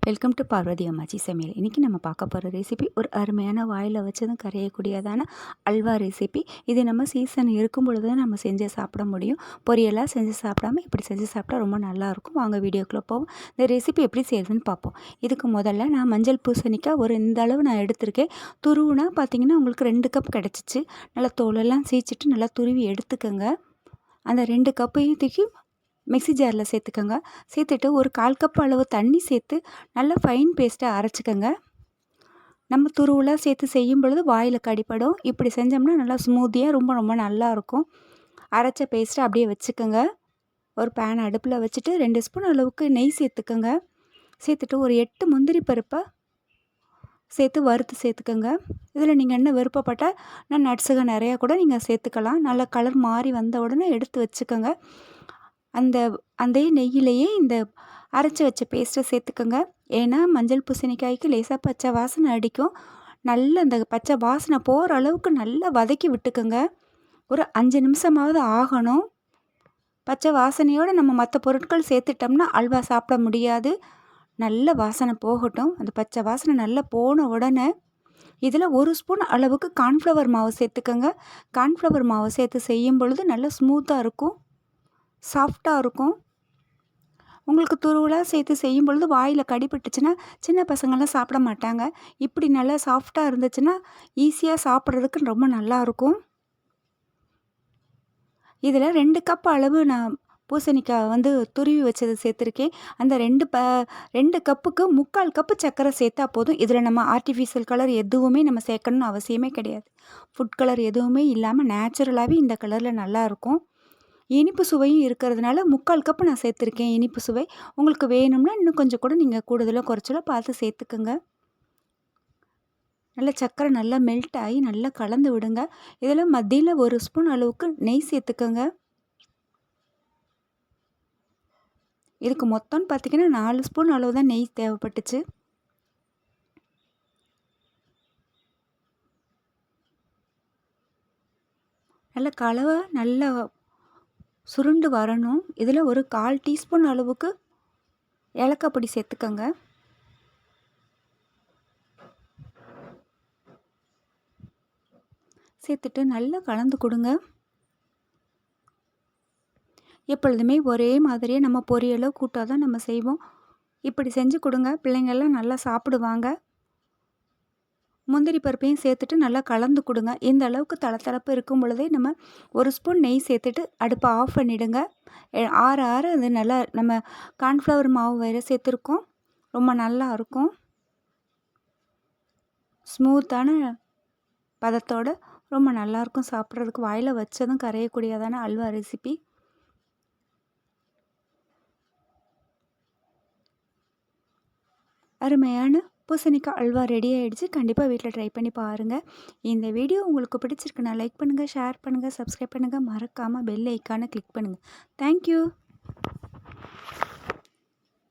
Welcome to Parvati அம்மாச்சி சமையல். இன்றைக்கி நம்ம பார்க்க போகிற ரெசிபி ஒரு அருமையான வாயில் வச்சதும் கரையக்கூடியதான அல்வா ரெசிபி. இது நம்ம சீசன் இருக்கும் பொழுது தான் நம்ம செஞ்சு சாப்பிட முடியும். பொரியலாக செஞ்சு சாப்பிடாம இப்படி செஞ்சு சாப்பிட்டா ரொம்ப நல்லாயிருக்கும். வாங்க வீடியோக்குள்ளே போவோம். இந்த ரெசிபி எப்படி செய்யுதுன்னு பார்ப்போம். இதுக்கு முதல்ல நான் மஞ்சள் பூசணிக்காய் இந்த அளவு நான் எடுத்திருக்கேன். துருவுனா பார்த்திங்கன்னா உங்களுக்கு 2 கப் கிடச்சிச்சு. நல்லா தோலெல்லாம் சீச்சிட்டு நல்லா துருவி எடுத்துக்கோங்க. அந்த 2 கப்பையும் தூக்கி மிக்ஸி ஜாரில் சேர்த்துக்கோங்க. சேர்த்துட்டு ஒரு 1/4 கப் அளவு தண்ணி சேர்த்து நல்லா ஃபைன் பேஸ்ட்டாக அரைச்சிக்கோங்க. நம்ம துருவெலாம் சேர்த்து செய்யும் பொழுது வாயில் கடிப்படும். இப்படி செஞ்சோம்னா நல்லா ஸ்மூத்தியாக ரொம்ப நல்லாயிருக்கும். அரைச்ச பேஸ்ட்டை அப்படியே வச்சுக்கோங்க. ஒரு பேன் அடுப்பில் வச்சுட்டு 2 ஸ்பூன் அளவுக்கு நெய் சேர்த்துக்கோங்க. சேர்த்துட்டு ஒரு 8 முந்திரி பருப்பை சேர்த்து வறுத்து சேர்த்துக்கோங்க. இதில் நீங்கள் என்ன விருப்பப்பட்டால் நட்ஸுகள் நிறையா கூட நீங்கள் சேர்த்துக்கலாம். நல்லா கலர் மாறி வந்த உடனே எடுத்து வச்சுக்கோங்க. அந்த நெய்யிலேயே இந்த அரைச்சி வச்ச பேஸ்ட்டை சேர்த்துக்கோங்க. ஏன்னா மஞ்சள் பூசணிக்காய்க்கு லேசாக பச்சை வாசனை அடிக்கும். நல்லா அந்த பச்சை வாசனை போகிற அளவுக்கு நல்லா வதக்கி விட்டுக்கோங்க. ஒரு 5 நிமிஷமாவது ஆகணும். பச்சை வாசனையோடு நம்ம மற்ற பொருட்கள் சேர்த்துட்டோம்னா அல்வா சாப்பிட முடியாது. நல்ல வாசனை போகட்டும். அந்த பச்சை வாசனை நல்லா போன உடனே இதில் 1 ஸ்பூன் அளவுக்கு கார்ன்ஃப்ளவர் மாவு சேர்த்துக்கோங்க. கார்ன்ஃப்ளவர் மாவு சேர்த்து செய்யும் பொழுது நல்லா ஸ்மூத்தாக இருக்கும், சாஃப்டாக இருக்கும். உங்களுக்கு துருவலாக சேர்த்து செய்யும் பொழுது வாயில் கடிப்பட்டுச்சுன்னா சின்ன பசங்கள்லாம் சாப்பிட மாட்டாங்க. இப்படி நல்லா சாஃப்டாக இருந்துச்சுன்னா ஈஸியாக சாப்பிட்றதுக்கு ரொம்ப நல்லாயிருக்கும். இதில் 2 கப் அளவு நான் பூசணிக்காய் துருவி வச்சது சேர்த்துருக்கேன். அந்த 2 கப்புக்கு 3/4 கப்பு சர்க்கரை சேர்த்தா போதும். இதில் நம்ம ஆர்டிஃபிஷியல் கலர் எதுவுமே நம்ம சேர்க்கணும்னு அவசியமே கிடையாது. ஃபுட் கலர் எதுவுமே இல்லாமல் நேச்சுரலாகவே இந்த கலரில் நல்லாயிருக்கும். இனிப்பு சுவையும் இருக்கிறதுனால 3/4 கப்பு நான் சேர்த்துருக்கேன் இனிப்பு சுவை. உங்களுக்கு வேணும்னா இன்னும் கொஞ்சம் கூட நீங்கள் கூடுதலோ குறைச்சலோ பார்த்து சேர்த்துக்குங்க. நல்லா சர்க்கரை நல்லா மெல்ட் ஆகி நல்லா கலந்து விடுங்க. இதில் மத்தியில் 1 ஸ்பூன் அளவுக்கு நெய் சேர்த்துக்கோங்க. இதுக்கு மொத்தம்னு பார்த்திங்கன்னா 4 ஸ்பூன் அளவு தான் நெய் தேவைப்பட்டுச்சு. நல்லா கலவை நல்லா சுருண்டு வரணும். இதில் ஒரு 1/4 டீஸ்பூன் அளவுக்கு ஏலக்காய் பொடி சேர்த்துக்கோங்க. சேர்த்துட்டு நல்லா கலந்து கொடுங்க. எப்பொழுதுமே ஒரே மாதிரியே நம்ம பொரியலோ கூட்டாக தான் நம்ம செய்வோம். இப்படி செஞ்சு கொடுங்க. பிள்ளைங்கள்லாம் நல்லா சாப்பிடுவாங்க. முந்திரி பருப்பையும் சேர்த்துட்டு நல்லா கலந்து கொடுங்க. இந்த அளவுக்கு தளத்தளப்பு இருக்கும் பொழுதே நம்ம 1 ஸ்பூன் நெய் சேர்த்துட்டு அடுப்பை ஆஃப் பண்ணிவிடுங்க. ஆற அது நல்லா நம்ம கார்ன்ஃப்ளவர் மாவு வேறு சேர்த்துருக்கோம். ரொம்ப நல்லா இருக்கும். ஸ்மூத்தான பதத்தோடு ரொம்ப நல்லாயிருக்கும் சாப்பிட்றதுக்கு. வாயில் வச்சதும் கரையக்கூடியதான அல்வா ரெசிபி. அருமையான பூசணிக்காய் அல்வா ரெடி ஆகிடுச்சு. கண்டிப்பாக வீட்டில் ட்ரை பண்ணி பாருங்கள். இந்த வீடியோ உங்களுக்கு பிடிச்சிருக்குன்னா லைக் பண்ணுங்கள், ஷேர் பண்ணுங்கள், சப்ஸ்கிரைப் பண்ணுங்கள். மறக்காமல் பெல் ஐக்கானை கிளிக் பண்ணுங்கள். தேங்க்யூ.